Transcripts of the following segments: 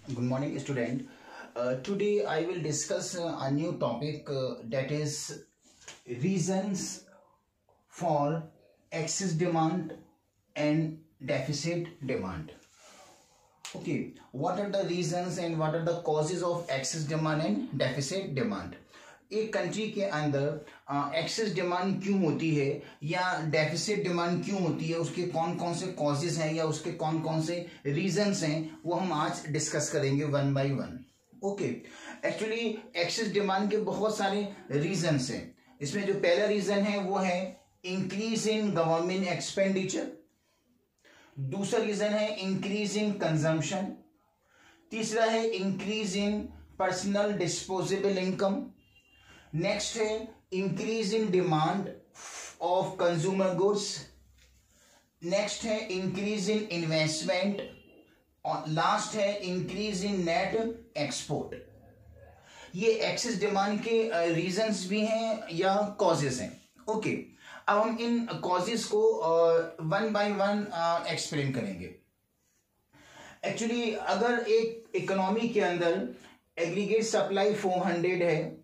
Good morning, student. Today I will discuss a new topic that is reasons for excess demand and deficit demand. Okay, what are the reasons and what are the causes of excess demand and deficit demand? एक country के अंदर excess demand क्यों होती है या deficit demand क्यों होती है, उसके कौन कौन से कॉजेज हैं या उसके कौन कौन से रीजंस हैं, वो हम आज डिस्कस करेंगे one by one. Okay, actually access demand के बहुत सारे रीजंस हैं. इसमें जो पहला रीजन है वो है इंक्रीज इन गवर्नमेंट एक्सपेंडिचर. दूसरा रीजन है इंक्रीज इन कंजम्पशन. तीसरा है increase in personal disposable income. Next है increase in demand of consumer goods. Next है इंक्रीज इन इन्वेस्टमेंट और लास्ट है इंक्रीज इन नेट एक्सपोर्ट. ये एक्सेस डिमांड के रीजंस भी हैं या कॉजेस हैं. ओके, अब हम इन कॉजेस को वन बाय वन एक्सप्लेन करेंगे. एक्चुअली अगर एक इकोनॉमी के अंदर एग्रीगेट सप्लाई 400 है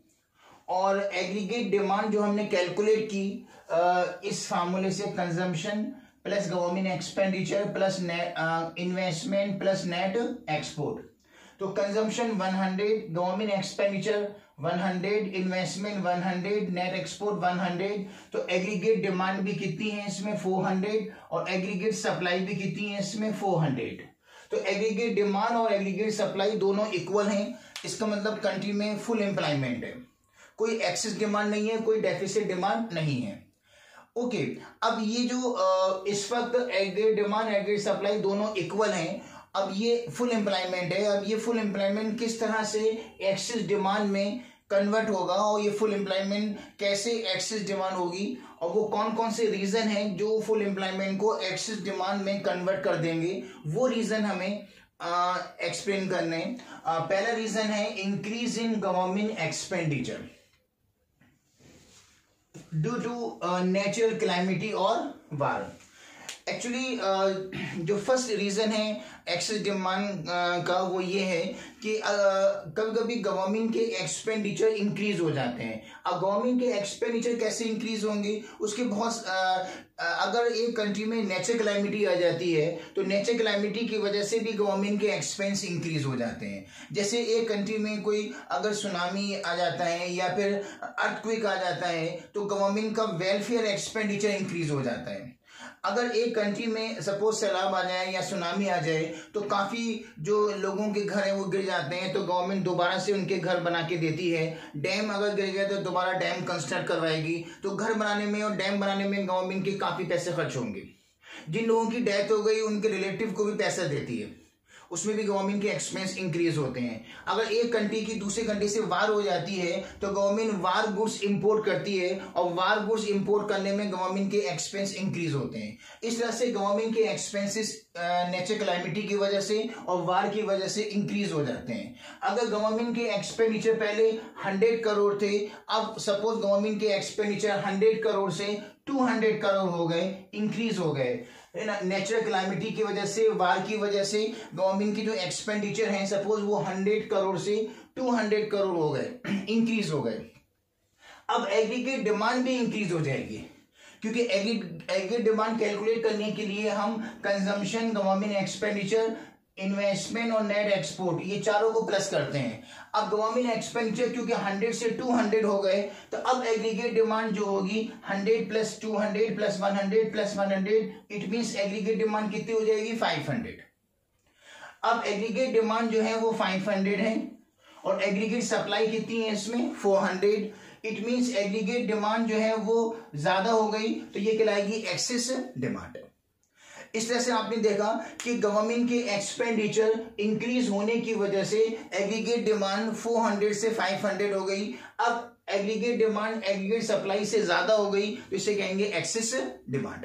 और एग्रीगेट डिमांड जो हमने कैलकुलेट की इस फार्मूले से consumption plus government expenditure plus investment plus net export, तो consumption 100, government expenditure 100, investment 100, net export 100, तो एग्रीगेट डिमांड भी कितनी है इसमें 400 और एग्रीगेट सप्लाई भी कितनी है इसमें 400. तो एग्रीगेट डिमांड और एग्रीगेट सप्लाई दोनों इक्वल हैं. इसका मतलब कंट्री में फुल एम्प्लॉयमेंट है, कोई एक्सेस डिमांड नहीं है, कोई डेफिसिट डिमांड नहीं है. ओके, अब ये जो इस वक्त एग्रीगेट डिमांड एग्रीगेट सप्लाई दोनों इक्वल हैं, अब ये फुल एम्प्लॉयमेंट है. अब ये फुल एम्प्लॉयमेंट किस तरह से एक्सेस डिमांड में कन्वर्ट होगा और ये फुल एम्प्लॉयमेंट कैसे एक्सेस डिमांड होगी और वो कौन कौन से रीजन हैं जो फुल एम्प्लॉयमेंट को एक्सेस डिमांड में कन्वर्ट कर देंगे, वो रीजन हमें एक्सप्लेन करने. पहला रीजन है increase in government expenditure due to natural calamity और वार. एक्चुअली जो फर्स्ट रीजन है एक्सेस डिमांड का वो ये है कि कभी कभी गवर्नमेंट के एक्सपेंडिचर इंक्रीज हो जाते हैं. अब गवर्नमेंट के एक्सपेंडिचर कैसे इंक्रीज होंगे, उसके बहुत अगर एक कंट्री में नेचुरल कैलामिटी आ जाती है तो नेचुरल कैलामिटी की वजह से भी गवर्नमेंट के एक्सपेंस इंक्रीज हो जाते हैं. जैसे एक कंट्री में कोई अगर सुनामी आ जाता है या फिर अर्थक्वेक आ जाता है तो गवर्नमेंट का वेलफेयर एक्सपेंडिचर इंक्रीज हो जाता है. अगर एक कंट्री में सपोज सैलाब आ जाए या सुनामी आ जाए तो काफ़ी जो लोगों के घर हैं वो गिर जाते हैं, तो गवर्नमेंट दोबारा से उनके घर बना के देती है. डैम अगर गिर गया तो दोबारा डैम कंस्ट्रक्ट करवाएगी. तो घर बनाने में और डैम बनाने में गवर्नमेंट के काफ़ी पैसे खर्च होंगे. जिन लोगों की डेथ हो गई उनके रिलेटिव को भी पैसा देती है, उसमें भी गवर्नमेंट के एक्सपेंस इंक्रीज होते हैं. अगर एक कंट्री की दूसरी कंट्री से वार हो जाती है तो गवर्नमेंट वार गुड्स इंपोर्ट करती है और वार गुड्स इंपोर्ट करने में गवर्नमेंट के एक्सपेंस इंक्रीज होते हैं. इस तरह से गवर्नमेंट के एक्सपेंसेस नेचुरल कैलामिटी की वजह से और वार की वजह से इंक्रीज हो जाते हैं. अगर गवर्नमेंट के एक्सपेंडिचर पहले 100 करोड़ थे, अब सपोज गवर्नमेंट के एक्सपेंडिचर 100 करोड़ से 200 करोड़ हो गए, इंक्रीज हो गए. नेचुरल कैलामिटी की वजह से, वार की वजह से गवर्नमेंट की जो एक्सपेंडिचर हैं सपोज वो 100 करोड़ से 200 करोड़ हो गए, इंक्रीज हो गए. अब एग्रीगेट डिमांड भी इंक्रीज हो जाएगी क्योंकि एग्रीगेट डिमांड कैलकुलेट करने के लिए हम कंजम्पशन, गवर्नमेंट एक्सपेंडिचर, इन्वेस्टमेंट और नेट एक्सपोर्ट ये चारों को प्लस करते हैं. अब गवर्नमेंट एक्सपेंडिचर क्योंकि 100 से 200 हो गए तो अब एग्रीगेट डिमांड जो होगी 100 plus 200 plus 100 plus 100, it means aggregate demand कितनी हो जाएगी 500. अब एग्रीगेट डिमांड जो है वो 500 है और एग्रीगेट सप्लाई कितनी है इसमें 400. इट मींस एग्रीगेट डिमांड जो है वो ज्यादा हो गई तो ये कहलाएगी एक्सेस डिमांड. इस तरह से आपने देखा कि गवर्नमेंट के एक्सपेंडिचर इंक्रीज होने की वजह से एग्रीगेट डिमांड 400 से 500 हो गई. अब एग्रीगेट डिमांड एग्रीगेट सप्लाई से ज्यादा हो गई तो इसे कहेंगे एक्सेस डिमांड.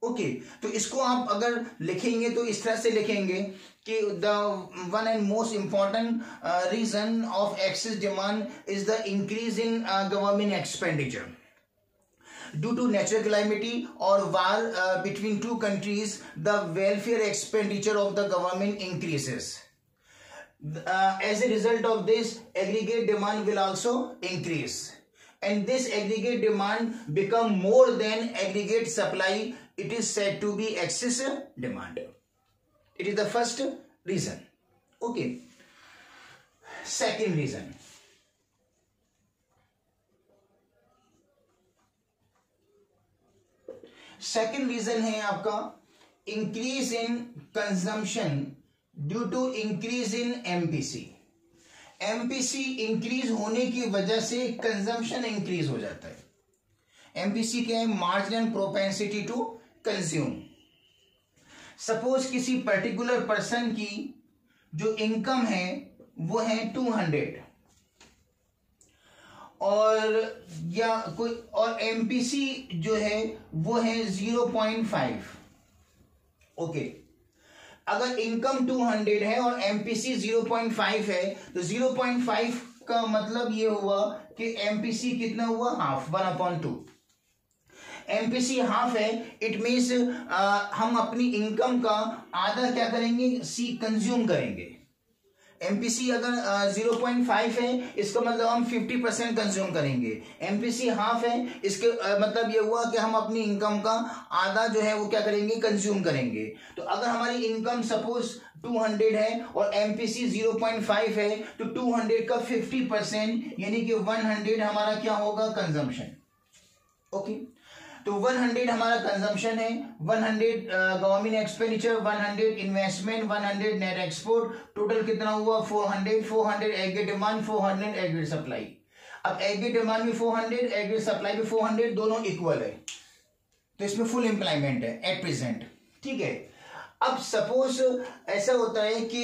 ओके, तो इसको आप अगर लिखेंगे तो इस तरह से लिखेंगे कि the one and most important reason of excess demand is the increase in government expenditure. Due to natural calamity or war between two countries, the welfare expenditure of the government increases. as a result of this, aggregate demand will also increase, and this aggregate demand become more than aggregate supply. It is said to be excess demand. It is the first reason. Okay. Second reason, है आपका increase in consumption due to increase in MPC. MPC increase होने की वजह से consumption increase हो जाता है. MPC क्या है? Marginal propensity to consume. Suppose किसी पर्टिकुलर पर्सन की जो इनकम है वो है 200 और या कोई और एमपीसी जो है वो है 0.5. ओके, अगर इनकम 200 है और एमपीसी 0.5 है तो 0.5 का मतलब ये हुआ कि एमपीसी कितना हुआ? हाफ, 1/2. एमपीसी हाफ है. इट मीन्स हम अपनी इनकम का आधा क्या करेंगे? कंज्यूम करेंगे. एमपीसी अगर 0.5 है इसका मतलब हम 50% कंज्यूम करेंगे. एमपीसी हाफ है, इसके मतलब ये हुआ कि हम अपनी इनकम का आधा जो है वो क्या करेंगे? कंज्यूम करेंगे. तो अगर हमारी इनकम सपोज 200 है और एमपीसी 0.5 है तो 200 का 50% यानी कि 100 हमारा क्या होगा? कंजम्पशन. ओके, तो 100 हमारा कंजम्पशन है, 100 government expenditure, 100 investment, 100 net export. Total कितना हुआ? 400 एग्रीगेट डिमांड, 400 एग्रीगेट सप्लाई. अब एग्रीगेट डिमांड भी 400, एग्रीगेट सप्लाई भी 400, दोनों इक्वल है, तो इसमें फुल एम्प्लॉयमेंट है एट प्रेजेंट. ठीक है. अब सपोज ऐसा होता है कि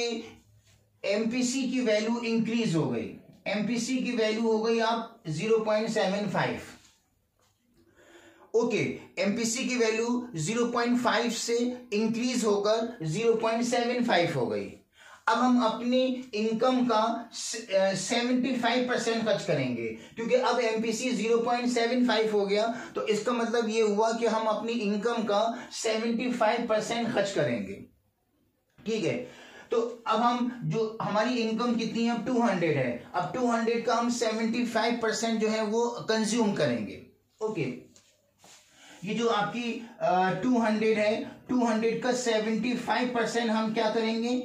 एमपीसी की वैल्यू इंक्रीज हो गई. एमपीसी की वैल्यू हो गई आप 0.75. ओके, एमपीसी की वैल्यू 0.5 से इंक्रीज होकर 0.75 हो गई. अब हम अपनी इनकम का 75% खर्च करेंगे, क्योंकि अब एमपीसी 0.75 हो गया. तो इसका मतलब ये हुआ कि हम अपनी इनकम का 75% खर्च करेंगे. ठीक है. तो अब हम जो हमारी इनकम कितनी है? अब 200 है. अब 200 का हम 75% जो है वो कंज्यूम करेंगे. ओके, ये जो आपकी 200 है, 200 का 75% हम क्या करेंगे?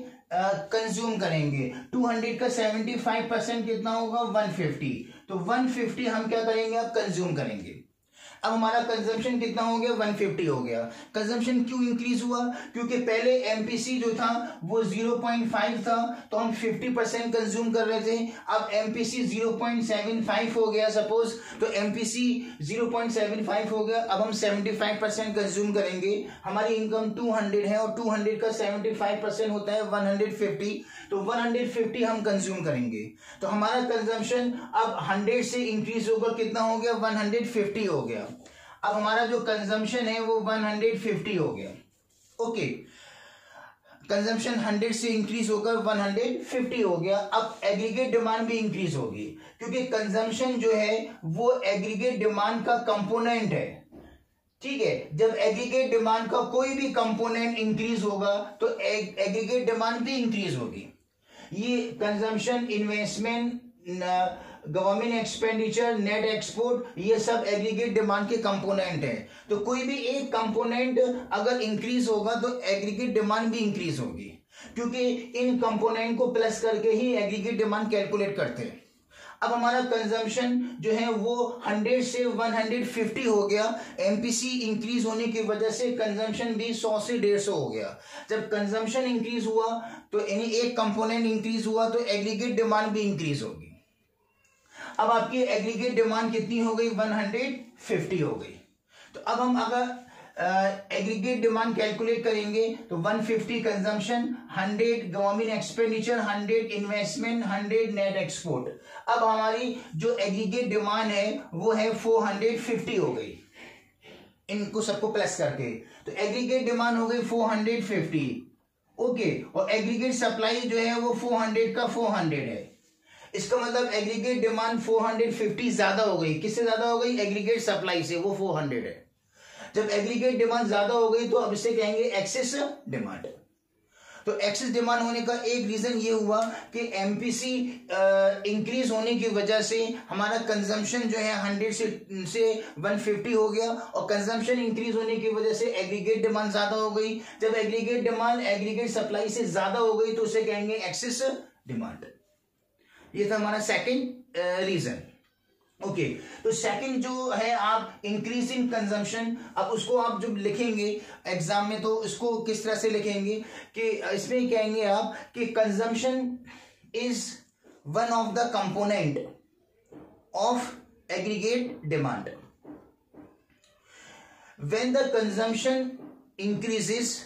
कंज्यूम करेंगे. 200 का 75% कितना होगा? 150. तो 150 हम क्या करेंगे? अब कंज्यूम करेंगे. अब हमारा कंजम्पशन कितना हो गया? 150 हो गया. कंजम्पशन क्यों इंक्रीज हुआ? क्योंकि पहले एमपीसी जो था वो 0.5 था तो हम 50% कंज्यूम कर रहे थे. अब एमपीसी 0.75 हो गया सपोज, तो एमपीसी 0.75 हो गया. अब हम 75% कंज्यूम करेंगे. हमारी इनकम 200 है और 200 का 75% होता है 150, तो 150 हम कंज्यूम करेंगे. तो हमारा कंजम्पशन अब 100 से इंक्रीज होकर कितना हो गया? 150 हो गया. अब हमारा जो कंजम्पशन है वो 150 हो गया. ओके, कंजम्पशन 100 से इंक्रीज होकर 150 हो गया. अब एग्रीगेट डिमांड भी इंक्रीज होगी, क्योंकि कंजम्पशन जो है वो एग्रीगेट डिमांड का कंपोनेंट है. ठीक है. जब एग्रीगेट डिमांड का कोई भी कंपोनेंट इंक्रीज होगा तो एग्रीगेट डिमांड भी इंक्रीज होगी. ये consumption, investment, government expenditure, net export, ये सब एग्रीगेट डिमांड के कंपोनेंट हैं. तो कोई भी एक कंपोनेंट अगर इंक्रीज होगा तो एग्रीगेट डिमांड भी इंक्रीज होगी, क्योंकि इन कंपोनेंट को प्लस करके ही एग्रीगेट डिमांड कैलकुलेट करते हैं. अब हमारा कंजम्पशन जो है वो 100 से 150 हो गया. एमपीसी इंक्रीज होने की वजह से कंजम्पशन भी 100 से 150 हो गया. जब कंजम्पशन इंक्रीज हुआ तो यानी एक कंपोनेंट इंक्रीज हुआ तो एग्रीगेट डिमांड भी इंक्रीज होगी. अब आपकी एग्रीगेट डिमांड कितनी हो गई? 150 हो गई. तो अब हम अगर एग्रीगेट डिमांड कैलकुलेट करेंगे तो 150 consumption, 100 government expenditure, 100 investment, 100 net export. अब हमारी जो एग्रीगेट डिमांड है वो है 450 हो गई, इनको सबको प्लस करके. तो एग्रीगेट डिमांड हो गई 450. ओके, और एग्रीगेट सप्लाई जो है वो 400 का 400 है. इसका मतलब एग्रीगेट डिमांड 450 ज्यादा हो गई. किससे ज्यादा हो गई? एग्रीगेट सप्लाई से. वो 400 है. जब एग्रीगेट डिमांड ज्यादा हो गई तो अब इसे कहेंगे एक्सेस डिमांड. तो एक्सेस डिमांड होने का एक रीजन ये हुआ कि एमपीसी इंक्रीज होने की वजह से हमारा कंजम्पशन जो है 100 से 150 हो गया, और कंजम्पशन इंक्रीज होने की वजह से एग्रीगेट डिमांड ज्यादा हो गई। जब एग्रीगेट डिमांड एग्रीगेट सप्लाई से ज्यादा हो गई तो उसे कहेंगे एक्सेस डिमांड। ये था हमारा सेकंड रीजन। ओके, तो सेकंड जो है आप इंक्रीज इन कंजम्पशन, अब उसको आप जब लिखेंगे एग्जाम में तो इसको किस तरह से लिखेंगे कि इसमें कहेंगे आप कि consumption is one of the component of aggregate demand. When the consumption increases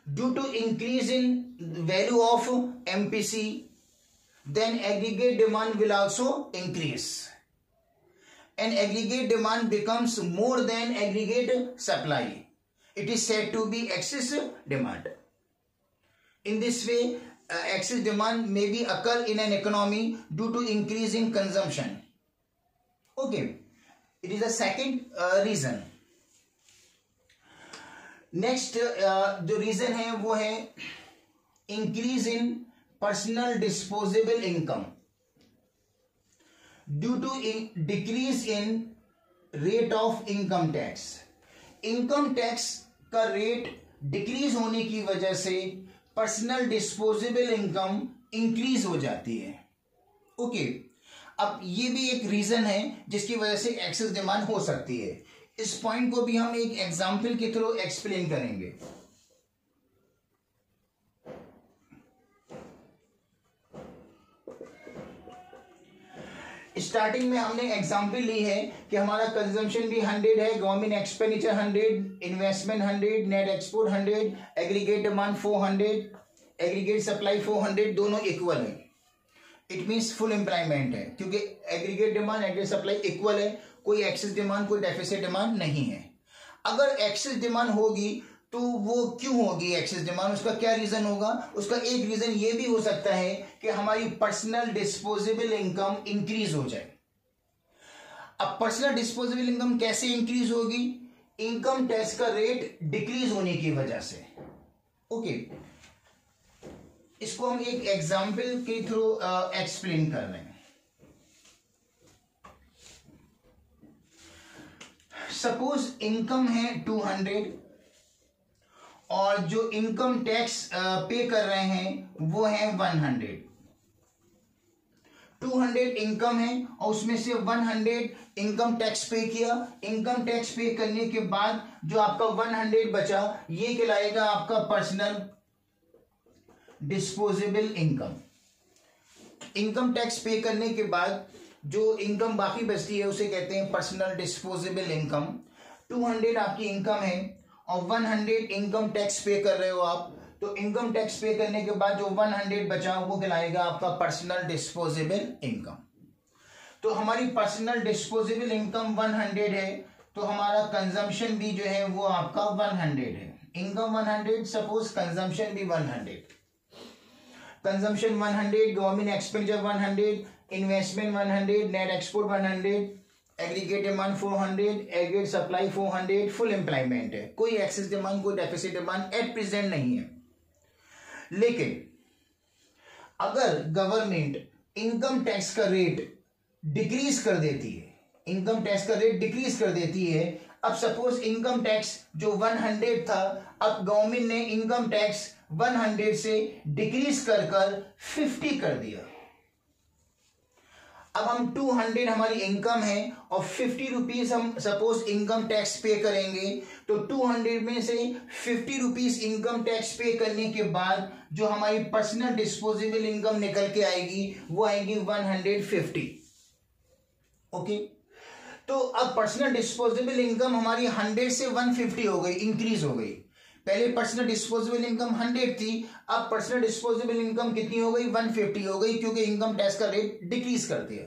due to increase in value of MPC, then aggregate demand will also increase and aggregate demand becomes more than aggregate supply. It is said to be excess demand. In this way, excess demand may be occur in an economy due to increase in consumption. Okay, it is the second reason. Next जो reason है वो है increase in personal disposable income due to decrease in rate of income tax. Income tax का rate decrease होने की वजह से personal disposable income increase हो जाती है। ओके, अब ये भी एक रीजन है जिसकी वजह से एक्सेस डिमांड हो सकती है। इस पॉइंट को भी हम एक एग्जांपल के थ्रू एक्सप्लेन करेंगे। स्टार्टिंग में हमने एग्जांपल ली है कि हमारा कंजम्पशन भी 100 है, government expenditure 100, investment 100, net export 100, aggregate demand 400, aggregate supply 400, दोनों इक्वल है। इट मींस फुल एम्प्लॉयमेंट है क्योंकि aggregate demand aggregate supply equal है, कोई एक्सेस डिमांड कोई डेफिसिट डिमांड नहीं है। अगर एक्सेस डिमांड होगी तो वो क्यों होगी एक्सेस डिमांड, उसका क्या रीजन होगा? उसका एक रीजन ये भी हो सकता है कि हमारी पर्सनल डिस्पोजेबल इनकम इंक्रीज हो जाए। अब पर्सनल डिस्पोजेबल इनकम कैसे इंक्रीज होगी? इनकम टैक्स का रेट डिक्रीज होने की वजह से। ओके, इसको हम एक एग्जांपल के थ्रू एक्सप्लेन कर रहे हैं। सपोज इनकम है 200 और जो इनकम टैक्स पे कर रहे हैं वो है 100। 200 इनकम है और उसमें से 100 इनकम टैक्स पे किया। इनकम टैक्स पे करने के बाद जो आपका 100 बचा ये कहलाएगा आपका personal disposable income. Income tax पे करने के बाद जो इनकम बाकी बचती है उसे कहते हैं पर्सनल डिस्पोजेबल इनकम। 200 आपकी इनकम है और 100 इनकम टैक्स पे कर रहे हो आप, तो इनकम टैक्स पे करने के बाद जो 100 बचा वो कहलाएगा आपका पर्सनल डिस्पोजेबल इनकम। तो हमारी पर्सनल डिस्पोजेबल इनकम 100 है तो हमारा कंजम्पशन भी जो है वो आपका 100 है। इनकम 100, सपोज कंजम्पशन भी 100। Consumption 100, government expenditure 100, investment 100, net export 100, aggregate demand 400, aggregate supply 400, full employment है, कोई एक्सेस डिमांड कोई डेफिसिट डिमांड एट प्रेजेंट नहीं है। लेकिन अगर गवर्नमेंट इनकम टैक्स का रेट डिक्रीज कर देती है, इनकम टैक्स का रेट डिक्रीज कर देती है, अब सपोज इनकम टैक्स जो 100 था अब गवर्नमेंट ने इनकम टैक्स 100 से डिक्रीज कर 50 कर दिया। अब हम 200 हमारी इनकम है और 50 रुपीज हम सपोज इनकम टैक्स पे करेंगे, तो 200 में से 50 रुपीज इनकम टैक्स पे करने के बाद जो हमारी पर्सनल डिस्पोजेबल इनकम निकल के आएगी वो आएगी 150। ओके, तो अब पर्सनल डिस्पोजेबल इनकम हमारी 100 से 150 हो गई, इंक्रीज हो गई। पहले पर्सनल डिस्पोजेबल इनकम 100 थी, अब पर्सनल डिस्पोजेबल इनकम कितनी हो गई? 150 हो गई क्योंकि इनकम टैक्स का रेट डिक्रीज कर दिया।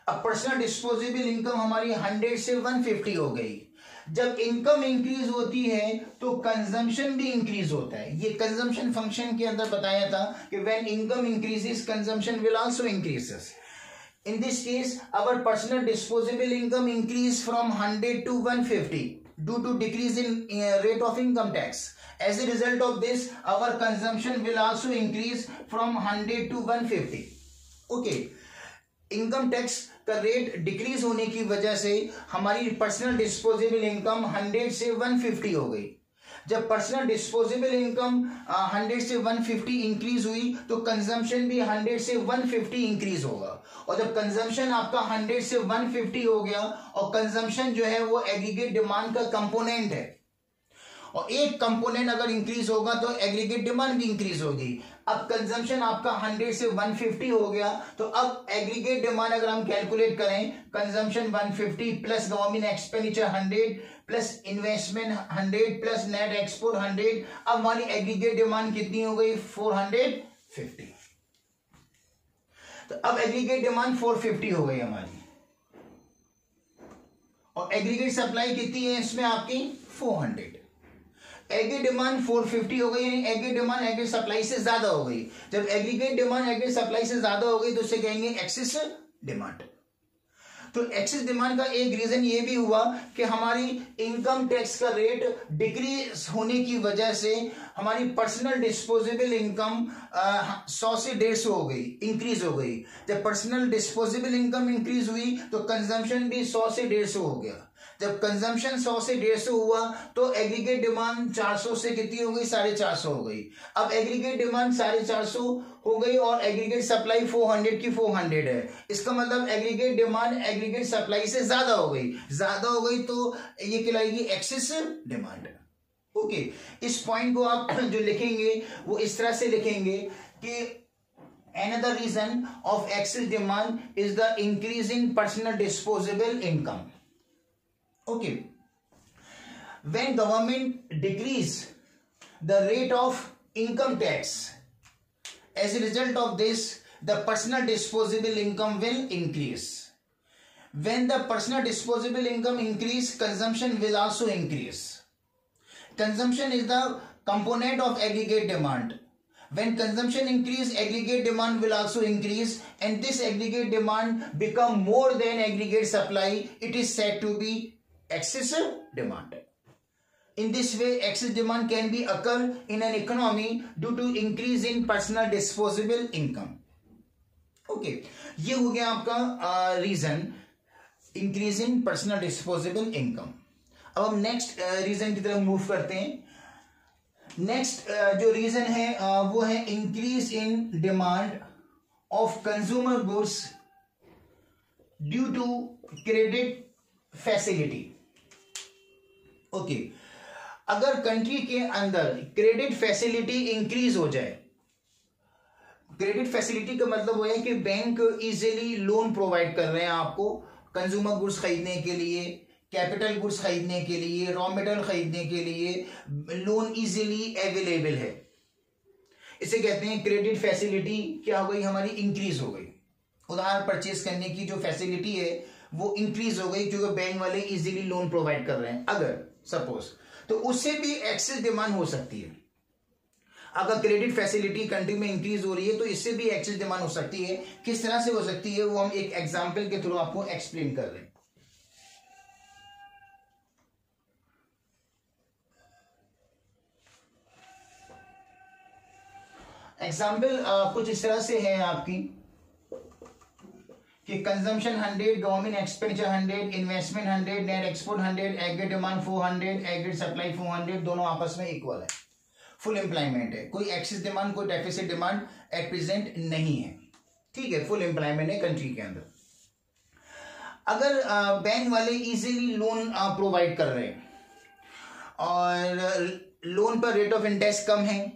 अब पर्सनल डिस्पोजेबल इनकम हमारी 100 से 150 हो गई। जब इनकम इंक्रीज होती है तो कंजम्पशन भी इंक्रीज होता है। ये कंजम्पशन फंक्शन के अंदर बताया था कि when income increases consumption will also increases. In this case, our personal disposable income increased from 100 to 150 due to decrease in rate of income tax, As a result of this, our consumption will also increase from 100 to 150. Okay. Income tax का rate decrease होने की वजह से हमारी personal disposable income 100 से 150 हो गई। जब पर्सनल डिस्पोजेबल इनकम 100 से 150 इंक्रीज हुई तो कंजम्पशन भी 100 से 150 इंक्रीज होगा। और जब कंजम्पशन आपका 100 से 150 हो गया, और कंजम्पशन जो है वो एग्रीगेट डिमांड का कंपोनेंट है, और एक कंपोनेंट अगर इंक्रीज होगा तो एग्रीगेट डिमांड भी इंक्रीज होगी। अब कंजम्पशन आपका 100 से 150 हो गया, तो अब एग्रीगेट डिमांड अगर हम कैलकुलेट करें, consumption 150 plus government expenditure 100 plus investment 100 plus net export 100, अब हमारी एग्रीगेट डिमांड कितनी हो गई? 450। तो अब एग्रीगेट डिमांड 450 हो गई हमारी, और एग्रीगेट सप्लाई कितनी है इसमें आपकी? 400। एग्रीगेट डिमांड 450 हो गई, यानी एग्रीगेट डिमांड एग्रीगेट सप्लाई से ज्यादा हो गई। जब एग्रीगेट डिमांड एग्रीगेट सप्लाई से ज्यादा हो गई तो उसे कहेंगे एक्सेस डिमांड। तो एक्सेस डिमांड का एक रीजन ये भी हुआ कि हमारी इनकम टैक्स का रेट डिक्रीज होने की वजह से हमारी पर्सनल डिस्पोजेबल इनकम 100 से 150 हो गई, इंक्रीज हो गई। जब पर्सनल डिस्पोजेबल इनकम इंक्रीज हुई तो कंजम्पशन भी 100 से 150 हो गया। जब कंजम्पशन 100 से 150 हुआ तो एग्रीगेट डिमांड 400 से कितनी हो गई? 450 हो गई। अब एग्रीगेट डिमांड 450 हो गई और एग्रीगेट सप्लाई 400 की 400 है। इसका मतलब एग्रीगेट डिमांड एग्रीगेट सप्लाई से ज्यादा हो गई। ज्यादा हो गई तो ये कहलाएगी एक्सेस डिमांड। ओके, इस पॉइंट को आप जो लिखेंगे वो इस तरह से लिखेंगे कि another reason of excess demand is the increase in personal disposable income. Okay, when government decrease the rate of income tax, as a result of this the personal disposable income will increase. When the personal disposable income increase, consumption will also increase. Consumption is the component of aggregate demand. When consumption increase, aggregate demand will also increase, and this aggregate demand become more than aggregate supply. It is said to be excessive demand. In this way, excess demand can be occur in an economy due to increase in personal disposable income. Okay, ये हो गया आपका reason, increase in personal disposable income. अब हम next reason की तरफ move करते हैं। नेक्स्ट जो रीजन है वो है increase in demand of consumer goods due to credit facility. Okay, अगर कंट्री के अंदर क्रेडिट फैसिलिटी इंक्रीज हो जाए, क्रेडिट फैसिलिटी का मतलब वो है कि बैंक इजीली लोन प्रोवाइड कर रहे हैं आपको कंज्यूमर गुड्स खरीदने के लिए, कैपिटल गुड्स खरीदने के लिए, रॉ मटेरियल खरीदने के लिए लोन इजीली अवेलेबल है, इसे कहते हैं क्रेडिट फैसिलिटी क्या हो गई? हमारी इंक्रीज हो गई। उधार परचेज करने की जो फैसिलिटी है वो इंक्रीज हो गई क्योंकि बैंक वाले इजीली लोन प्रोवाइड कर रहे हैं। अगर सपोज, तो उससे भी एक्सेस डिमांड हो सकती है। अगर क्रेडिट फैसिलिटी कंट्री में इंक्रीज हो रही है तो इससे भी एक्सेस डिमांड हो सकती है। किस तरह से हो सकती है वो हम एक एग्जांपल के थ्रू आपको एक्सप्लेन कर रहे हैं। एग्जाम्पल कुछ इस तरह से है आपकी कि consumption 100, government expenditure 100, investment 100, net export 100, aggregate demand 400, aggregate supply 400, दोनों आपस में इक्वल है। फुल एम्प्लॉयमेंट है, कोई एक्सेस डिमांड कोई डेफिसिट डिमांड एट प्रेजेंट नहीं है। ठीक है, फुल एम्प्लॉयमेंट है कंट्री के अंदर। अगर बैंक वाले इजीली लोन प्रोवाइड कर रहे हैं और लोन पर रेट ऑफ इंटरेस्ट कम है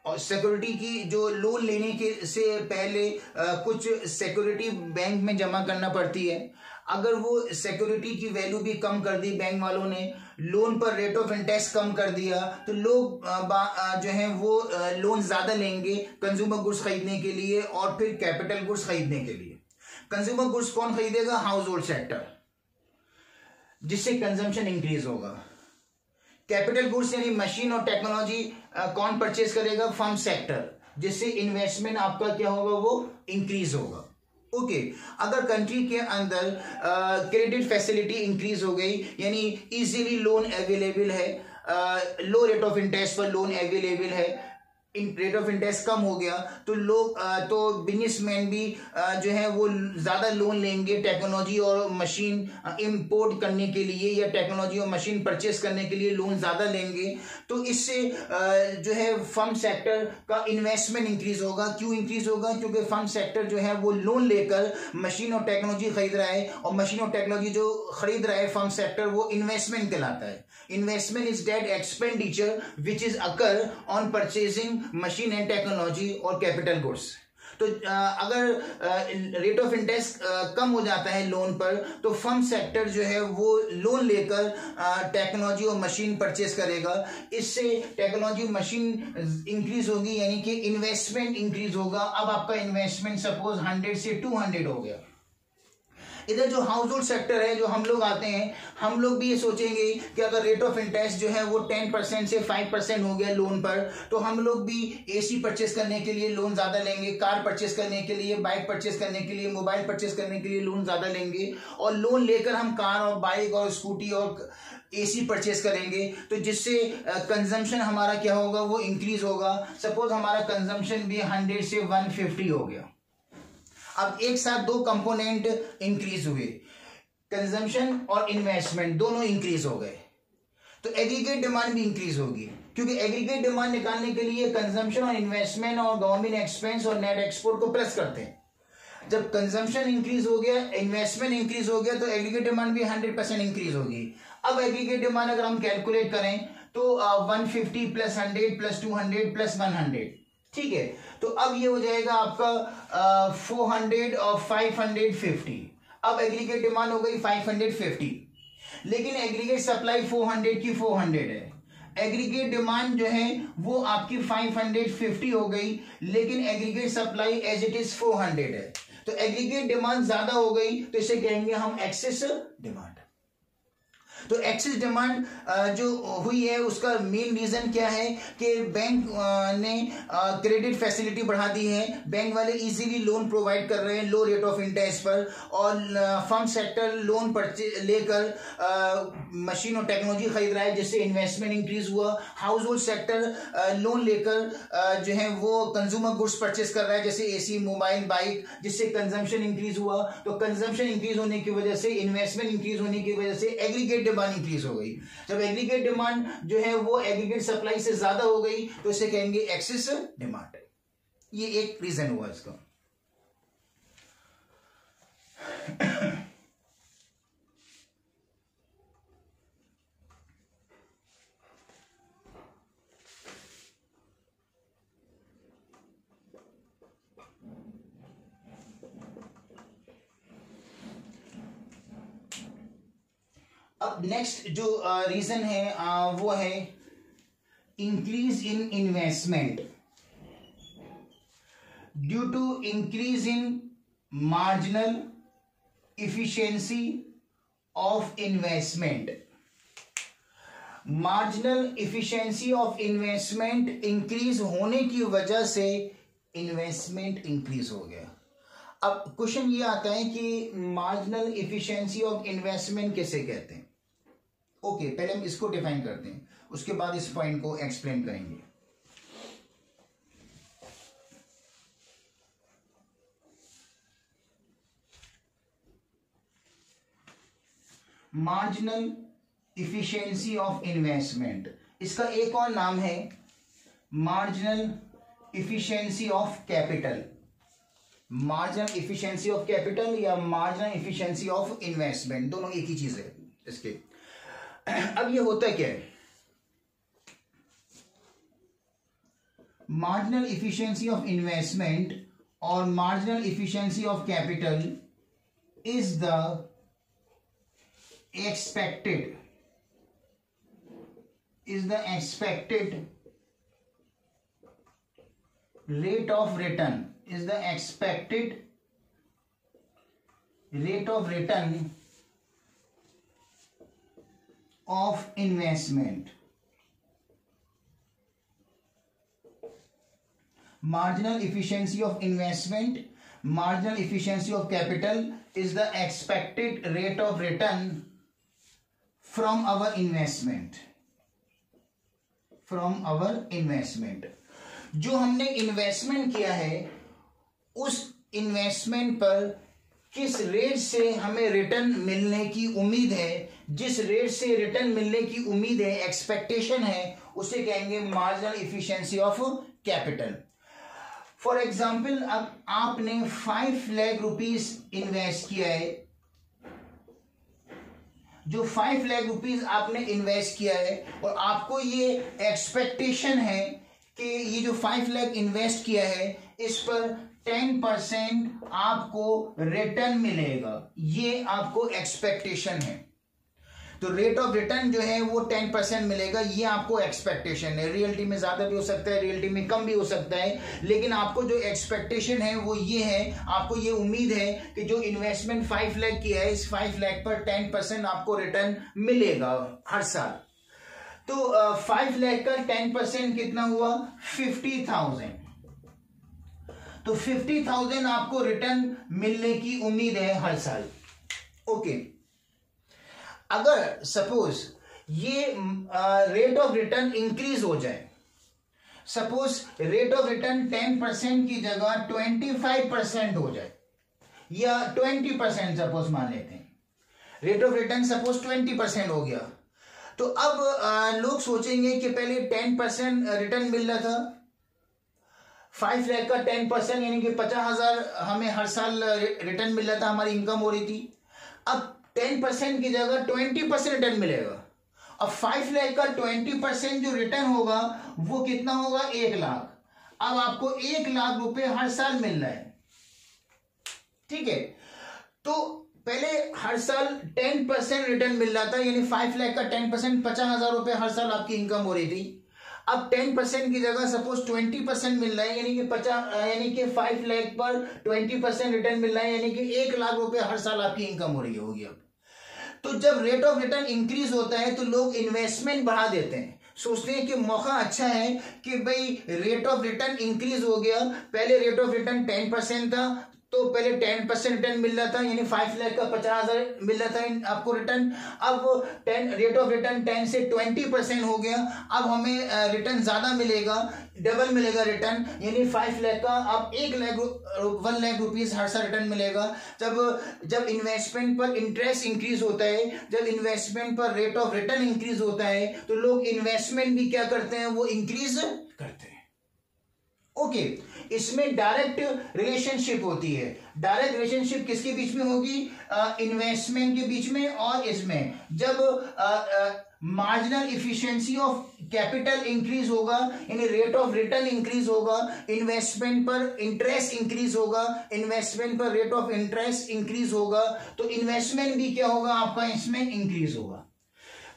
और सिक्योरिटी की जो लोन लेने के से पहले कुछ सिक्योरिटी बैंक में जमा करना पड़ती है, अगर वो सिक्योरिटी की वैल्यू भी कम कर दी बैंक वालों ने, लोन पर रेट ऑफ इंटरेस्ट कम कर दिया, तो लोग जो है वो लोन ज्यादा लेंगे कंज्यूमर गुड्स खरीदने के लिए और फिर कैपिटल गुड्स खरीदने के लिए। कंज्यूमर गुड्स कौन खरीदेगा? हाउस होल्ड सेक्टर, जिससे कंजम्पशन इंक्रीज होगा। कैपिटल गुड्स यानी मशीन और टेक्नोलॉजी कौन परचेज करेगा? फर्म सेक्टर, जिससे इन्वेस्टमेंट आपका क्या होगा? वो इंक्रीज होगा। ओके, अगर कंट्री के अंदर क्रेडिट फैसिलिटी इंक्रीज हो गई यानी इजीली लोन अवेलेबल है, लो रेट ऑफ इंटरेस्ट पर लोन अवेलेबल है, रेट ऑफ इंटरेस्ट कम हो गया तो लोग तो बिजनेसमैन भी जो है वो ज़्यादा लोन लेंगे टेक्नोलॉजी और मशीन इंपोर्ट करने के लिए, या टेक्नोलॉजी और मशीन परचेस करने के लिए लोन ज़्यादा लेंगे। तो इससे जो है फर्म सेक्टर का इन्वेस्टमेंट इंक्रीज होगा। क्यों इंक्रीज होगा? क्योंकि फर्म सेक्टर जो है वो लोन लेकर मशीन और टेक्नोलॉजी खरीद रहा है, और मशीन और टेक्नोलॉजी जो खरीद रहा है फर्म सेक्टर वो इन्वेस्टमेंट कहलाता है। Investment is that expenditure which is occur on purchasing machine and technology और कैपिटल गुड्स। तो अगर रेट ऑफ इंटरेस्ट कम हो जाता है लोन पर, तो फर्म सेक्टर जो है वो लोन लेकर टेक्नोलॉजी और मशीन परचेस करेगा। इससे टेक्नोलॉजी मशीन इंक्रीज होगी, यानी कि इन्वेस्टमेंट इंक्रीज होगा। अब आपका इन्वेस्टमेंट सपोज 100 से 200 हो गया। इधर जो हाउस होल्ड सेक्टर है, जो हम लोग आते हैं, हम लोग भी ये सोचेंगे कि अगर रेट ऑफ इंटरेस्ट जो है वो 10% से 5% हो गया लोन पर, तो हम लोग भी एसी परचेस करने के लिए लोन ज़्यादा लेंगे, कार परचेस करने के लिए, बाइक परचेस करने के लिए, मोबाइल परचेस करने के लिए लोन ज़्यादा लेंगे, और लोन लेकर हम कार और बाइक और स्कूटी और एसी परचेस करेंगे। तो जिससे कंजम्पशन हमारा क्या होगा, वो इंक्रीज होगा। सपोज हमारा कंजम्पशन भी 100 से 150 हो गया। अब एक साथ दो कंपोनेंट इंक्रीज हुए, कंजम्पशन और इन्वेस्टमेंट दोनों इंक्रीज हो गए, तो एग्रीगेट डिमांड भी इंक्रीज होगी। क्योंकि एग्रीगेट डिमांड निकालने के लिए कंजम्पशन और इन्वेस्टमेंट और गवर्नमेंट एक्सपेंस और नेट एक्सपोर्ट को प्लस करते हैं। जब कंजम्पशन इंक्रीज हो गया, इन्वेस्टमेंट इंक्रीज हो गया, तो एग्रीगेट डिमांड भी 100% इंक्रीज होगी। अब एग्रीगेट डिमांड अगर हम कैलकुलेट करें तो 150 प्लस 100 प्लस 200 प्लस 100, ठीक है। तो अब ये हो जाएगा आपका 400 और 550। अब एग्रीगेट डिमांड हो गई 550, लेकिन एग्रीगेट सप्लाई 400 की 400 है। एग्रीगेट डिमांड जो है वो आपकी 550 हो गई, लेकिन aggregate supply as it is 400 है। तो एग्रीगेट डिमांड ज्यादा हो गई, तो इसे कहेंगे हम एक्सेस डिमांड। तो एक्सेस डिमांड जो हुई है उसका मेन रीजन क्या है कि बैंक ने क्रेडिट फैसिलिटी बढ़ा दी है। बैंक वाले इजीली लोन प्रोवाइड कर रहे हैं लो रेट ऑफ इंटरेस्ट पर, और फर्म सेक्टर लोन लेकर मशीन और टेक्नोलॉजी खरीद रहा है, जिससे इन्वेस्टमेंट इंक्रीज हुआ। हाउस होल्ड सेक्टर लोन लेकर जो है वो कंज्यूमर गुड्स परचेस कर रहा है, जैसे एसी, मोबाइल, बाइक, जिससे कंजम्पशन इंक्रीज हुआ। तो कंजम्पशन इंक्रीज होने की वजह से, इन्वेस्टमेंट इंक्रीज होने की वजह से एग्रीगेट डिमांड इंक्रीज हो गई। जब एग्रीगेट डिमांड जो है वो एग्रीगेट सप्लाई से ज्यादा हो गई, तो इसे कहेंगे एक्सेस डिमांड। ये एक रीजन हुआ इसका। अब नेक्स्ट जो रीजन है वो है increase in investment due to increase in marginal efficiency of investment. Marginal efficiency of investment increase होने की वजह से इन्वेस्टमेंट इंक्रीज हो गया। अब क्वेश्चन ये आता है कि मार्जिनल इफिशिएंसी ऑफ इन्वेस्टमेंट किसे कहते हैं। ओके, पहले हम इसको डिफाइन करते हैं, उसके बाद इस पॉइंट को एक्सप्लेन करेंगे। मार्जिनल इफिशिएंसी ऑफ इन्वेस्टमेंट, इसका एक और नाम है marginal efficiency of capital. Marginal efficiency of capital या मार्जिनल इफिशिएंसी ऑफ इन्वेस्टमेंट, दोनों एक ही चीज है इसके। अब ये होता क्या है, मार्जिनल इफिशिएंसी ऑफ इन्वेस्टमेंट और marginal efficiency of capital is the expected rate of return of investment. Marginal efficiency of investment, marginal efficiency of capital is the expected rate of return from our investment. From our investment. जो हमने investment किया है उस investment पर किस rate से हमें return मिलने की उम्मीद है, जिस रेट से रिटर्न मिलने की उम्मीद है, एक्सपेक्टेशन है, उसे कहेंगे marginal efficiency of capital. For example, अब आपने 5 लाख रुपीज इन्वेस्ट किया है। जो 5 लाख रुपीज आपने इन्वेस्ट किया है और आपको ये एक्सपेक्टेशन है कि ये जो 5 लाख इन्वेस्ट किया है इस पर 10% आपको रिटर्न मिलेगा, ये आपको एक्सपेक्टेशन है। तो रेट ऑफ रिटर्न जो है वो 10% मिलेगा, ये आपको एक्सपेक्टेशन है। रियलिटी में ज्यादा भी हो सकता है, रियलिटी में कम भी हो सकता है, लेकिन आपको जो एक्सपेक्टेशन है वो ये है, आपको ये उम्मीद है कि जो इन्वेस्टमेंट 5 लाख किया है इस 5 लाख पर 10% आपको रिटर्न मिलेगा हर साल। तो 5 लाख का 10% कितना हुआ? 50,000। तो 50,000 आपको रिटर्न मिलने की उम्मीद है हर साल। ओके, अगर सपोज ये रेट ऑफ रिटर्न इंक्रीज हो जाए, सपोज रेट ऑफ रिटर्न 10% की जगह 25% हो जाए या 20% सपोज मान लेते हैं, रेट ऑफ रिटर्न सपोज 20% हो गया, तो अब लोग सोचेंगे कि पहले 10% रिटर्न मिल रहा था, 5 लाख का 10% यानी कि 50,000 हमें हर साल रिटर्न मिल रहा था, हमारी इनकम हो रही थी। अब 10% की जगह 20% रिटर्न मिलेगा। अब 5 लाख का 20% जो रिटर्न होगा वो कितना होगा? 1 लाख। अब आपको 1 लाख रुपए हर साल मिल रहा है, ठीक है। तो पहले हर साल 10% रिटर्न मिल रहा था, यानी 5 लाख का 10% 50,000 रुपए हर साल आपकी इनकम हो रही थी। अब 10% की जगह सपोज 20% मिल रहा है, यानी कि 5 लाख पर 20% रिटर्न मिल रहा है, यानी कि 1 लाख रुपए हर साल आपकी इनकम हो रही होगी। अब तो जब रेट ऑफ रिटर्न इंक्रीज होता है तो लोग इन्वेस्टमेंट बढ़ा देते हैं, सोचते हैं कि मौका अच्छा है कि भाई रेट ऑफ रिटर्न इंक्रीज हो गया। पहले रेट ऑफ रिटर्न 10% था, तो पहले 10% रिटर्न मिल रहा था, यानी 5 लाख का 50,000 मिल रहा था आपको रिटर्न। अब 10 रेट ऑफ रिटर्न 10 से 20% हो गया, अब हमें रिटर्न ज्यादा मिलेगा, डबल मिलेगा रिटर्न, यानी 5 लाख का अब 1 लाख रुपीज हर साल रिटर्न मिलेगा। जब इन्वेस्टमेंट पर इंटरेस्ट इंक्रीज होता है, जब इन्वेस्टमेंट पर रेट ऑफ रिटर्न इंक्रीज होता है, तो लोग इन्वेस्टमेंट भी क्या करते हैं? वो इंक्रीज करते हैं। ओके, इसमें डायरेक्ट रिलेशनशिप होती है। डायरेक्ट रिलेशनशिप किसके बीच में होगी? इन्वेस्टमेंट के बीच में और इसमें। जब marginal efficiency of capital increase होगा, यानी रेट ऑफ रिटर्न इंक्रीज होगा, इन्वेस्टमेंट पर इंटरेस्ट इंक्रीज होगा, इन्वेस्टमेंट पर रेट ऑफ इंटरेस्ट इंक्रीज होगा, तो इन्वेस्टमेंट भी क्या होगा आपका? इसमें इंक्रीज होगा।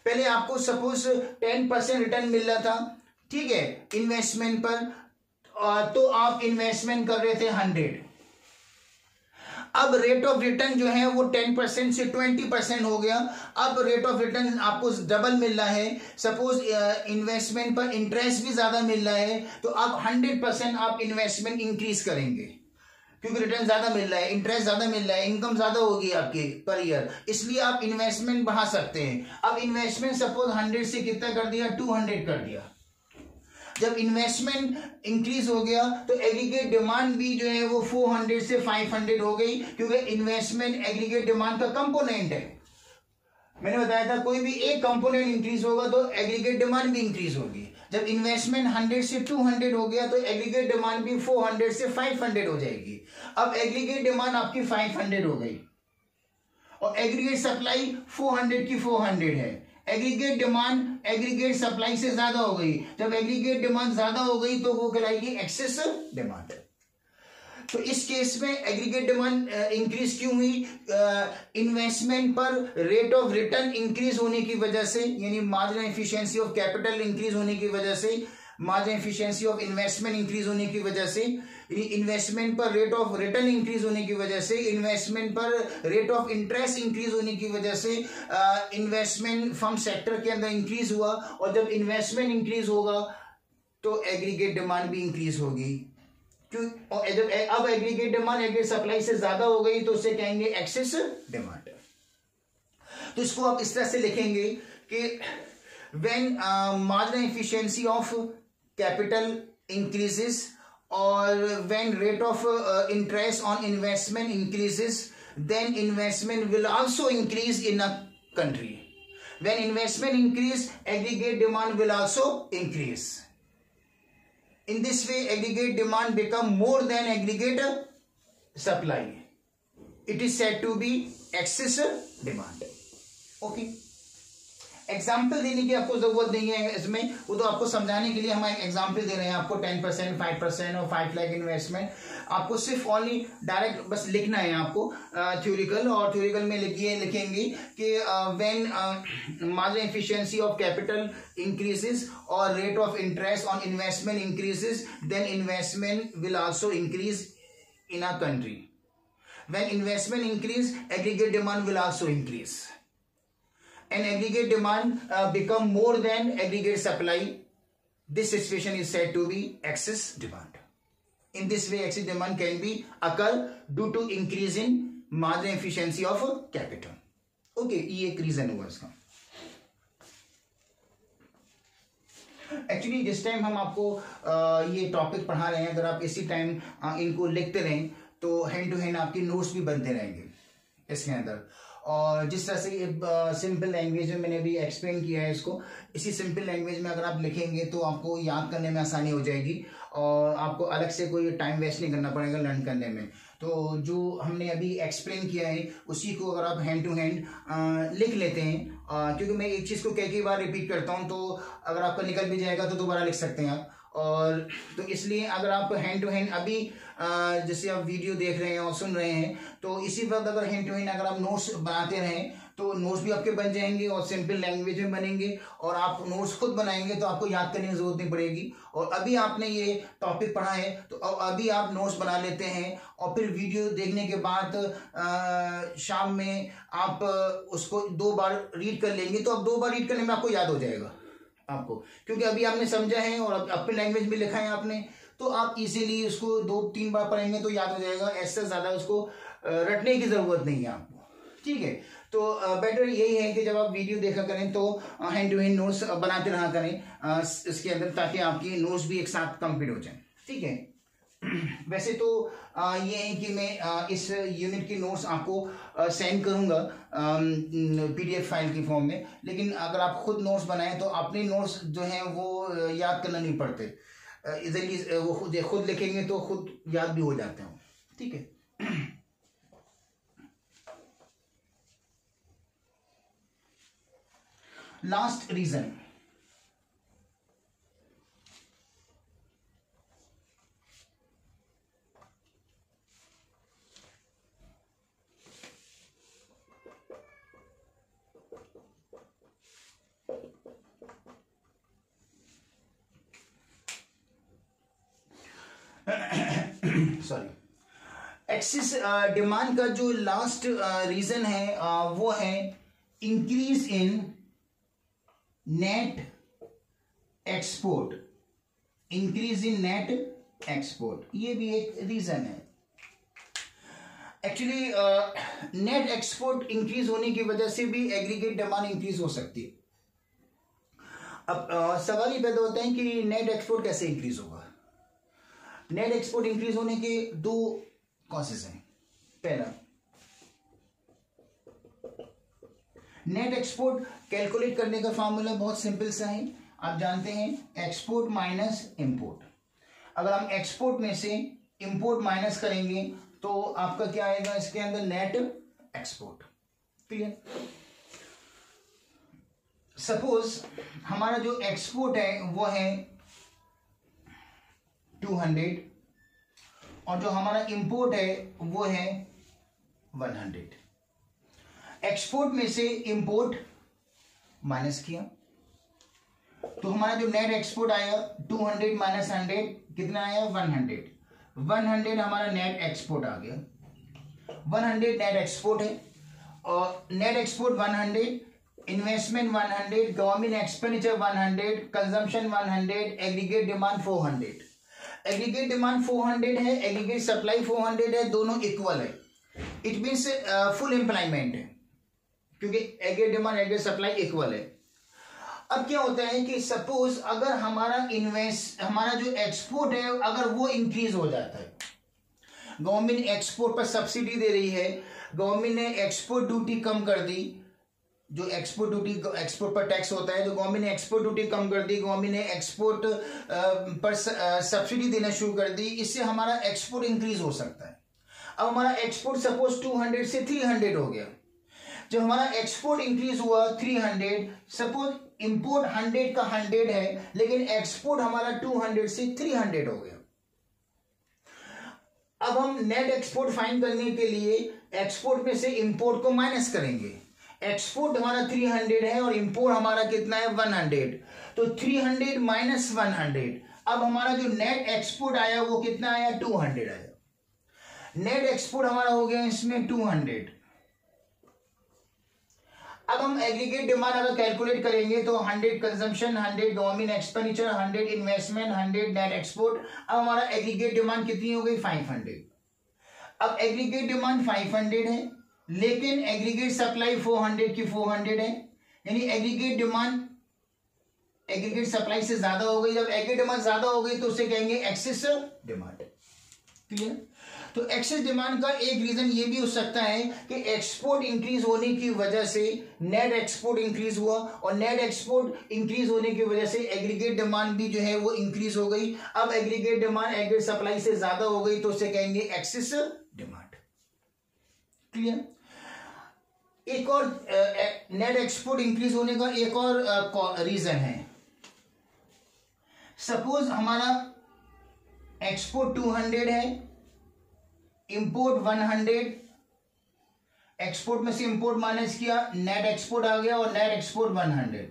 पहले आपको सपोज 10% रिटर्न मिल रहा था, ठीक है, इन्वेस्टमेंट पर, तो आप इन्वेस्टमेंट कर रहे थे 100। अब रेट ऑफ रिटर्न जो है वो 10% से 20% हो गया। अब रेट ऑफ रिटर्न आपको डबल मिल रहा है, सपोज इन्वेस्टमेंट पर इंटरेस्ट भी ज्यादा मिल रहा है, तो अब 100% आप इन्वेस्टमेंट इंक्रीज करेंगे, क्योंकि रिटर्न ज्यादा मिल रहा है, इंटरेस्ट ज्यादा मिल रहा है, इनकम ज्यादा होगी आपकी पर ईयर, इसलिए आप इन्वेस्टमेंट बढ़ा सकते हैं। अब इन्वेस्टमेंट सपोज 100 से कितना कर दिया? 200 कर दिया। जब इन्वेस्टमेंट इंक्रीज हो गया तो एग्रीगेट डिमांड भी जो है वो 400 से 500 हो गई, क्योंकि इन्वेस्टमेंट एग्रीगेट डिमांड का कंपोनेंट है। मैंने बताया था कोई भी एक कंपोनेंट इंक्रीज होगा तो एग्रीगेट डिमांड भी इंक्रीज होगी। जब इन्वेस्टमेंट 100 से 200 हो गया तो एग्रीगेट डिमांड भी 400 से 500 हो जाएगी। अब एग्रीगेट डिमांड आपकी 500 हो गई और एग्रीगेट सप्लाई 400 की 400 है। एग्रीगेट डिमांड एग्रीगेट सप्लाई से ज्यादा हो गई। जब एग्रीगेट डिमांड ज्यादा हो गई तो वो कहलाएगी एक्सेस डिमांड। तो इस केस में एग्रीगेट डिमांड इंक्रीज क्यों हुई? इन्वेस्टमेंट पर रेट ऑफ रिटर्न इंक्रीज होने की वजह से, यानी marginal efficiency of capital increase होने की वजह से, marginal efficiency of investment increase होने की वजह से, इन्वेस्टमेंट पर रेट ऑफ रिटर्न इंक्रीज होने की वजह से, इन्वेस्टमेंट पर रेट ऑफ इंटरेस्ट इंक्रीज होने की वजह से इन्वेस्टमेंट फर्म सेक्टर के अंदर इंक्रीज हुआ। और जब इन्वेस्टमेंट इंक्रीज होगा तो एग्रीगेट डिमांड भी इंक्रीज होगी। क्यों? और जब अब एग्रीगेट डिमांड एग्रीगेट सप्लाई से ज्यादा हो गई तो उसे कहेंगे एक्सेस डिमांड। तो इसको आप इस तरह से लिखेंगे कि when marginal efficiency of capital increases, or when rate of interest on investment increases, then investment will also increase in a country. When investment increase, aggregate demand will also increase. In this way, aggregate demand become more than aggregate supply. It is said to be excess demand. Okay. Example देने की आपको जरूरत नहीं है इसमें, वो तो आपको समझाने के लिए हम एग्जाम्पल दे रहे हैं आपको 10%, 5% और 5 लाख इन्वेस्टमेंट. आपको सिर्फ ओनली डायरेक्ट बस लिखना है आपको थ्योरिकल, और थ्योरिकल में लिखेंगे कि when marginal efficiency of capital increases और rate of interest on investment increases, then investment will also increase in a country. When investment increase, aggregate demand will also increase. And aggregate demand become more than aggregate supply. This situation is said to be excess demand. In this way, excess demand can be occur due to increase in marginal efficiency of capital. Okay, ये एक reason हुआ इसका. Actually जिस time हम आपको ये topic पढ़ा रहे हैं, अगर आप इसी टाइम इनको लिखते रहें तो हैंड टू हैंड आपके नोट्स भी बनते रहेंगे इसके अंदर. और जिस तरह से सिंपल लैंग्वेज में मैंने अभी एक्सप्लेन किया है इसको, इसी सिंपल लैंग्वेज में अगर आप लिखेंगे तो आपको याद करने में आसानी हो जाएगी और आपको अलग से कोई टाइम वेस्ट नहीं करना पड़ेगा लर्न करने में. तो जो हमने अभी एक्सप्लेन किया है उसी को अगर आप हैंड टू हैंड लिख लेते हैं, क्योंकि मैं एक चीज़ को कई बार रिपीट करता हूँ, तो अगर आपका निकल भी जाएगा तो दोबारा लिख सकते हैं आप. और तो इसलिए अगर आप हैंड टू हैंड अभी जैसे आप वीडियो देख रहे हैं और सुन रहे हैं, तो इसी वक्त अगर हैंड टू हैंड अगर आप नोट्स बनाते रहें तो नोट्स भी आपके बन जाएंगे और सिंपल लैंग्वेज में बनेंगे, और आप नोट्स खुद बनाएंगे तो आपको याद करने की जरूरत नहीं पड़ेगी. और अभी आपने ये टॉपिक पढ़ा है तो अभी आप नोट्स बना लेते हैं, और फिर वीडियो देखने के बाद शाम में आप उसको 2 बार रीड कर लेंगे, तो अब 2 बार रीड करने में आपको याद हो जाएगा आपको, क्योंकि अभी आपने समझा है और अपनी लैंग्वेज में लिखा है आपने, तो आप इजीली उसको 2-3 बार पढ़ेंगे तो याद हो जाएगा. ऐसे ज्यादा उसको रटने की जरूरत नहीं है आपको. ठीक है, तो बेटर यही है कि जब आप वीडियो देखा करें तो हैंड टू हैंड नोट्स बनाते रहा करें इसके अंदर, ताकि आपकी नोट्स भी एक साथ कंप्लीट हो जाए. ठीक है. वैसे तो ये है कि मैं इस यूनिट की नोट्स आपको सेंड करूंगा PDF फाइल की फॉर्म में, लेकिन अगर आप खुद नोट्स बनाएं तो अपने नोट्स जो हैं वो याद करना नहीं पड़ते, इजीली वो खुद लिखेंगे तो खुद याद भी हो जाते हैं. ठीक है. Last reason, sorry, excess demand का जो लास्ट रीजन है वो है increase in net export. Increase in net export, ये भी एक रीजन है. एक्चुअली नेट एक्सपोर्ट इंक्रीज होने की वजह से भी एग्रीगेट डिमांड इंक्रीज हो सकती है. अब सवाल ये पैदा होता है कि नेट एक्सपोर्ट कैसे इंक्रीज होगा. नेट एक्सपोर्ट इंक्रीज होने के 2 कॉजेज हैं. पहला, नेट एक्सपोर्ट कैलकुलेट करने का फॉर्मूला बहुत सिंपल सा है, आप जानते हैं एक्सपोर्ट माइनस इंपोर्ट. अगर हम एक्सपोर्ट में से इंपोर्ट माइनस करेंगे तो आपका क्या आएगा इसके अंदर, नेट एक्सपोर्ट. क्लियर. सपोज हमारा जो एक्सपोर्ट है वो है 200 और जो हमारा इंपोर्ट है वो है 100. एक्सपोर्ट में से इंपोर्ट माइनस किया तो हमारा जो नेट एक्सपोर्ट आया 200 माइनस 100 कितना आया, 100. 100 हमारा नेट एक्सपोर्ट आ गया. 100 नेट एक्सपोर्ट है, और net export 100, investment 100, government expenditure 100, consumption 100, aggregate demand 400. Aggregate demand 400 है, एग्रीगेट सप्लाई 400 है, दोनों इक्वल है. इट मीन्स फुल एम्प्लॉयमेंट है, क्योंकि aggregate demand aggregate supply equal है. अब क्या होता है कि सपोज अगर हमारा जो एक्सपोर्ट है अगर वो इंक्रीज हो जाता है, गवर्नमेंट एक्सपोर्ट पर सब्सिडी दे रही है, गवर्नमेंट ने एक्सपोर्ट ड्यूटी कम कर दी, जो एक्सपोर्ट पर टैक्स होता है, तो गवर्नमेंट ने एक्सपोर्ट ड्यूटी कम कर दी, गवर्नमेंट ने एक्सपोर्ट पर सब्सिडी देना शुरू कर दी, इससे हमारा एक्सपोर्ट इंक्रीज हो सकता है। अब हमारा एक्सपोर्ट सपोज 200 से 300 हो गया। जब हमारा एक्सपोर्ट इंक्रीज हुआ 300, सपोज इंपोर्ट 100 का 100 है, लेकिन एक्सपोर्ट हमारा 200 से 300 हो गया। अब हम नेट एक्सपोर्ट फाइंड करने के लिए एक्सपोर्ट में से इंपोर्ट को माइनस करेंगे। एक्सपोर्ट हमारा 300 है और इंपोर्ट हमारा कितना है 100, तो 300 माइनस 100, अब हमारा जो नेट एक्सपोर्ट आया वो कितना आया 200 आया। नेट एक्सपोर्ट हमारा हो गया इसमें 200। अब हम एग्रीगेट डिमांड अगर कैलकुलेट करेंगे तो 100 consumption, 100 government expenditure, 100 investment, 100 net export. अब हमारा एग्रीगेट डिमांड कितनी हो गई 500। अब एग्रीगेट डिमांड 500 है, लेकिन एग्रीगेट सप्लाई 400 की 400 है, यानी एग्रीगेट डिमांड एग्रीगेट सप्लाई से ज्यादा हो गई। जब एग्रीगेट डिमांड ज्यादा हो गई तो उसे कहेंगे एक्सेस डिमांड। क्लियर? तो एक्सेस डिमांड का एक रीजन ये भी हो सकता है कि एक्सपोर्ट इंक्रीज होने की वजह से नेट एक्सपोर्ट इंक्रीज हुआ, और नेट एक्सपोर्ट इंक्रीज होने की वजह से एग्रीगेट डिमांड भी जो है वो इंक्रीज हो गई। अब एग्रीगेट डिमांड एग्रीगेट सप्लाई से ज्यादा हो गई तो उसे कहेंगे एक्सेस डिमांड। क्लियर? एक और नेट एक्सपोर्ट इंक्रीज होने का एक और रीजन है। सपोज हमारा एक्सपोर्ट 200 है, इंपोर्ट 100, एक्सपोर्ट में से इंपोर्ट माइनस किया, नेट एक्सपोर्ट आ गया और net export 100,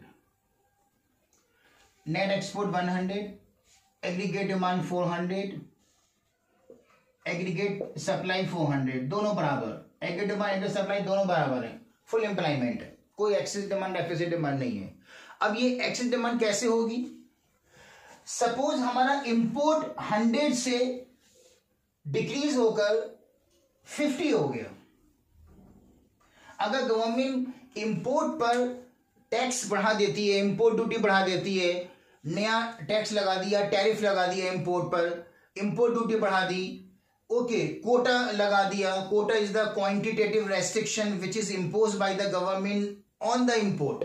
net export 100, aggregate demand 400, aggregate supply 400, दोनों बराबर, एग्रीगेट डिमांड एग्रीगेट सप्लाई दोनों बराबर है, फुल एम्प्लॉयमेंट है, कोई एक्सेस डिमांड डेफिसिट डिमांड नहीं है। अब ये एक्सेस डिमांड कैसे होगी? सपोज हमारा इंपोर्ट 100 से डिक्रीज होकर 50 हो गया। अगर गवर्नमेंट इंपोर्ट पर टैक्स बढ़ा देती है, इंपोर्ट ड्यूटी बढ़ा देती है, नया टैक्स लगा दिया, टैरिफ लगा दिया इंपोर्ट पर, इंपोर्ट ड्यूटी बढ़ा दी, ओके, कोटा लगा दिया। Quota is the quantitative restriction which is imposed by the government on the import.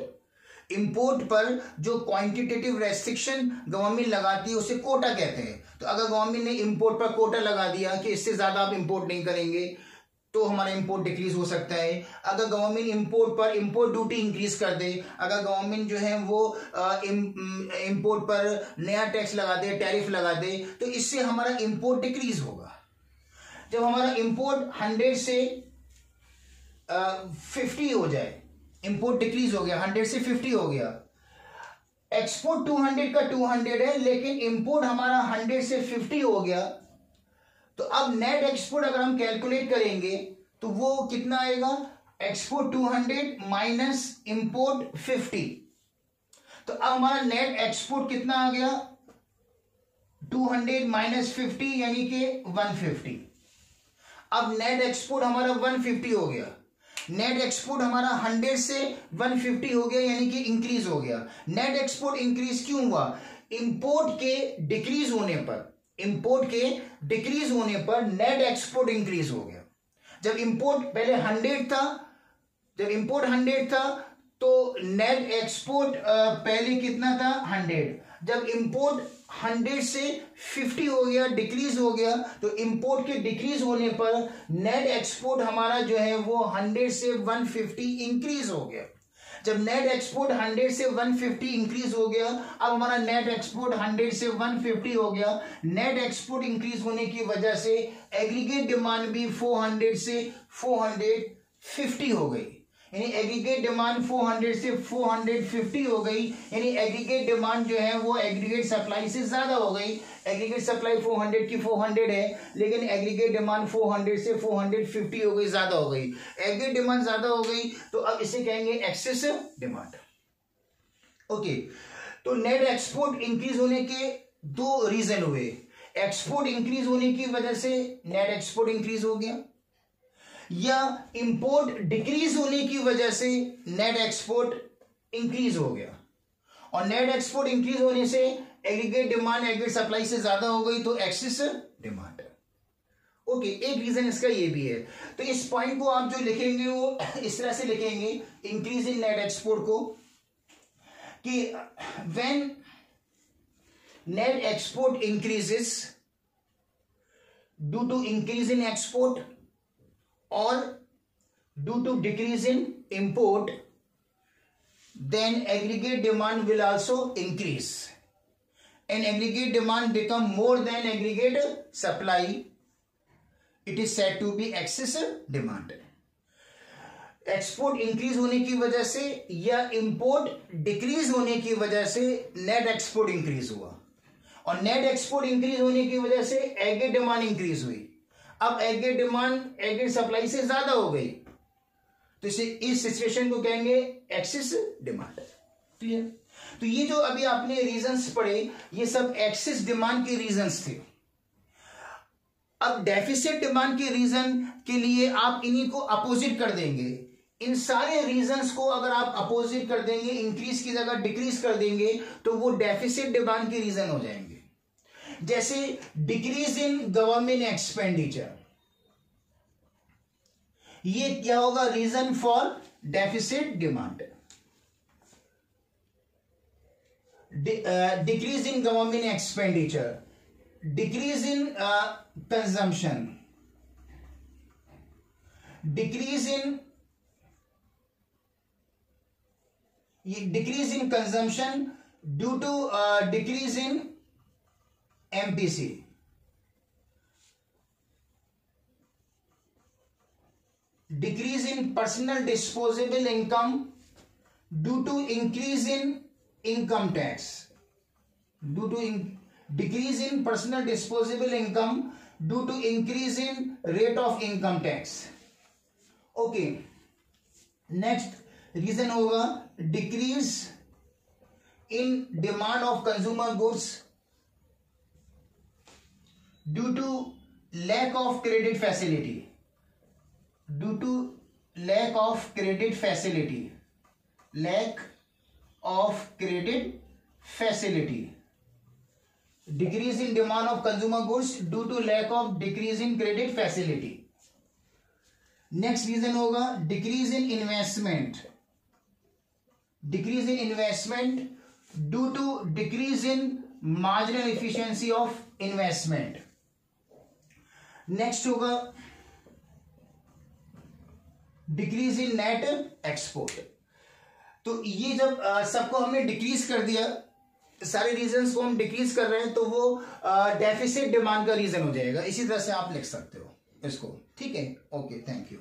Import पर जो क्वांटिटेटिव रेस्ट्रिक्शन गवर्नमेंट लगाती है उसे कोटा कहते हैं। तो अगर गवर्नमेंट ने इंपोर्ट पर कोटा लगा दिया कि इससे ज्यादा आप इंपोर्ट नहीं करेंगे तो हमारा इंपोर्ट डिक्रीज हो सकता है। अगर गवर्नमेंट इंपोर्ट पर इंपोर्ट ड्यूटी इंक्रीज कर दे, अगर गवर्नमेंट जो है वो इंपोर्ट पर नया टैक्स लगा दे, टैरिफ लगा दे, तो इससे हमारा इंपोर्ट डिक्रीज होगा। जब हमारा इंपोर्ट 100 से 50 हो जाए, इंपोर्ट डिक्रीज हो गया, 100 से 50 हो गया, एक्सपोर्ट 200 का 200 है, लेकिन इंपोर्ट हमारा 100 से 50 हो गया, तो अब नेट एक्सपोर्ट अगर हम कैलकुलेट करेंगे तो वो कितना आएगा? एक्सपोर्ट 200 माइनस इंपोर्ट 50, तो अब हमारा नेट एक्सपोर्ट कितना आ गया? 200 माइनस 50 यानी कि 150। अब नेट एक्सपोर्ट हमारा 150 हो गया, नेट एक्सपोर्ट हमारा 100 से 150 हो गया, यानी कि इंक्रीज हो गया। नेट एक्सपोर्ट इंक्रीज क्यों हुआ? इंपोर्ट के डिक्रीज होने पर, इंपोर्ट के डिक्रीज होने पर नेट एक्सपोर्ट इंक्रीज हो गया। जब इंपोर्ट पहले 100 था, जब इंपोर्ट 100 था तो नेट एक्सपोर्ट पहले कितना था? 100। जब इंपोर्ट 100 से 50 हो गया, डिक्रीज हो गया, तो इंपोर्ट के डिक्रीज होने पर नेट एक्सपोर्ट हमारा जो है वो 100 से 150 इंक्रीज हो गया। जब नेट एक्सपोर्ट 100 से 150 इंक्रीज हो गया, अब हमारा नेट एक्सपोर्ट 100 से 150 हो गया। नेट एक्सपोर्ट इंक्रीज होने की वजह से एग्रीगेट डिमांड भी 400 से 450 हो गई, यानी एग्रीगेट डिमांड 400 से 450 हो गई, यानी एग्रीगेट डिमांड जो है वो एग्रीगेट सप्लाई से ज्यादा हो गई। एग्रीगेट सप्लाई 400 की 400 है, लेकिन एग्रीगेट डिमांड 400 से 450 हो गई, ज्यादा हो गई। एग्रीगेट डिमांड ज्यादा हो गई तो अब इसे कहेंगे एक्सेस डिमांड। ओके, तो नेट एक्सपोर्ट इंक्रीज होने के दो रीजन हुए। एक्सपोर्ट इंक्रीज होने की वजह से नेट एक्सपोर्ट इंक्रीज हो गया, या इंपोर्ट डिक्रीज होने की वजह से नेट एक्सपोर्ट इंक्रीज हो गया। और नेट एक्सपोर्ट इंक्रीज होने से एग्रीगेट डिमांड एग्रीगेट सप्लाई से ज्यादा हो गई तो एक्सेस डिमांड। ओके, एक रीजन इसका ये भी है। तो इस पॉइंट को आप जो लिखेंगे वो इस तरह से लिखेंगे इंक्रीज इन नेट एक्सपोर्ट को कि when net export increases due to increase in export और due to decrease in import, then aggregate demand will also increase and aggregate demand become more than aggregate supply. It is said to be excess demand. Export increase होने की वजह से या import decrease होने की वजह से नेट एक्सपोर्ट इंक्रीज हुआ और नेट एक्सपोर्ट इंक्रीज होने की वजह से एग्रीगेट डिमांड इंक्रीज हुई। अब एग्रीगेट डिमांड एग्रीगेट सप्लाई से ज्यादा हो गई तो इस सिचुएशन को कहेंगे एक्सेस डिमांड। क्लियर? तो ये जो अभी आपने रीजंस पढ़े ये सब एक्सेस डिमांड के रीजंस थे। अब डेफिसिट डिमांड के रीजन के लिए आप इन्हीं को अपोजिट कर देंगे। इन सारे रीजंस को अगर आप अपोजिट कर देंगे, इंक्रीज की जगह डिक्रीज कर देंगे तो वो डेफिसिट डिमांड के रीजन हो जाएंगे। जैसे डिक्रीज इन गवर्नमेंट एक्सपेंडिचर, ये क्या होगा? Reason for deficit demand. Decrease in government expenditure, decrease in consumption, decrease in consumption due to decrease in MPC, decrease in personal disposable income due to increase in income tax, decrease in personal disposable income due to increase in rate of income tax. Okay, next reason होगा decrease in demand of consumer goods due to lack of credit facility, due to lack of credit facility, lack of credit facility, decrease in demand of consumer goods due to lack of decrease in credit facility. Next reason होगा decrease in investment, decrease in investment due to decrease in marginal efficiency of investment. Next होगा decrease in net export. तो ये जब सबको हमने decrease कर दिया, सारे रीजंस को हम डिक्रीज कर रहे हैं तो वो डेफिसिट डिमांड का रीजन हो जाएगा। इसी तरह से आप लिख सकते हो इसको। ठीक है, ओके, थैंक यू।